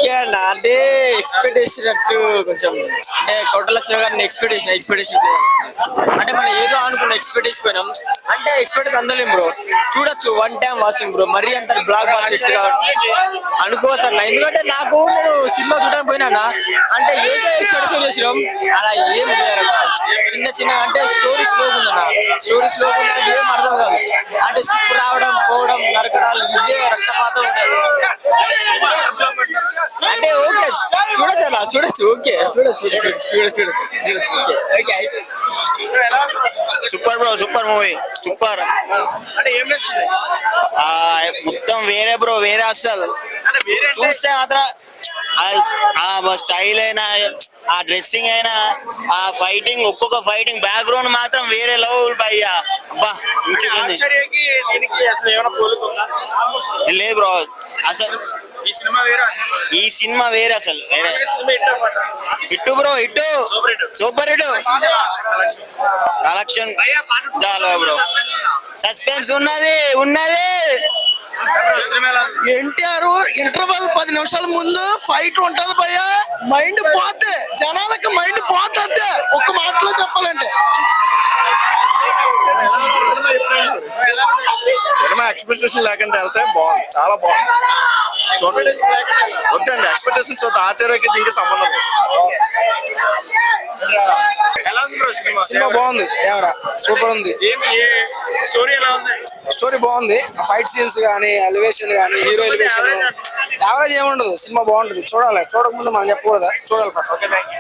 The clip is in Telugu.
ఓకే అన్న, అంటే ఎక్స్పెక్టేషన్ అట్టు కొంచెం, అంటే కొట్టల శివ గారిని ఎక్స్పెక్టేషన్ అంటే మనం ఏదో అనుకున్న ఎక్స్పెక్టేషన్ పోయినాం, అంటే ఎక్స్పెక్టేషన్ అందలేం బ్రో. చూడొచ్చు, వన్ టైం వాచింగ్ బ్రో. మరీ అంత బ్లాక్ బాస్టర్ అనుకోవచ్చు అన్న. ఎందుకంటే నాకు నేను సినిమా చూడడానికి పోయినా అంటే ఏదో ఎక్స్పెక్టేషన్ చేసినాం, అలా ఏం లేదు. చిన్న చిన్న అంటే స్టోరీ స్లోగా ఉందన్న, స్టోరీ స్లోగా ఉందంటే ఏం అర్థం కాదు. అంటే సిప్పు రావడం పోవడం నరకడాలు ఇదే రక్తపాతం ఉంటుంది. అంటే ఓకే చూడొచ్చు అన్న, చూడొచ్చు, ఓకే చూడొచ్చు చూడొచ్చు okay okay. Super bro, super movie, super. అంటే ఏం నచ్చింది? మొత్తం వేరే బ్రో, వేరే అసలు చూస్తే మాత్రం ఆ స్టైల్ అయినా, ఆ డ్రెస్సింగ్ అయినా, ఆ ఫైటింగ్, ఒక్కొక్క ఫైటింగ్ బ్యాక్గ్రౌండ్ మాత్రం వేరే లెవెల్ భయ్యా. అబ్బా లేదు బ్రో అసలు. ఈ సినిమా వేరే అసలు, వేరే ఇట్టు బ్రో, ఇట్టు సూపర్ హిట్. కలెక్షన్ చాలా బ్రో, సస్పెన్స్ ఉన్నది. ఎన్టీఆర్ ఇంటర్వెల్ 10 నిమిషాల ముందు ఫైట్ ఉంటది భయ్య, మైండ్ పోతే జనాలకి మైండ్ పోతే అంతే, ఒక్క మాటలో చెప్పాలంటే. సినిమా ఎక్స్పెక్టేషన్ లేకుండా వెళ్తే బాగుంది, చాలా బాగుంది. చూడండి, వద్దండి ఎక్స్పెక్టేషన్ చూద్దాం, ఆచార్యకి దీనికి సంబంధం లేదు. సినిమా బాగుంది, ఎవరా సూపర్ ఉంది. స్టోరీ బాగుంది, ఫైట్ సీన్స్ గానీ, ఎలివేషన్ గానీ, హీరో ఎలివేషన్ యావరేజ్ ఏముండదు. సినిమా బాగుంటుంది, చూడాలి. చూడకముందు మనం చెప్పకూడదా, చూడాలి ఫస్ట్.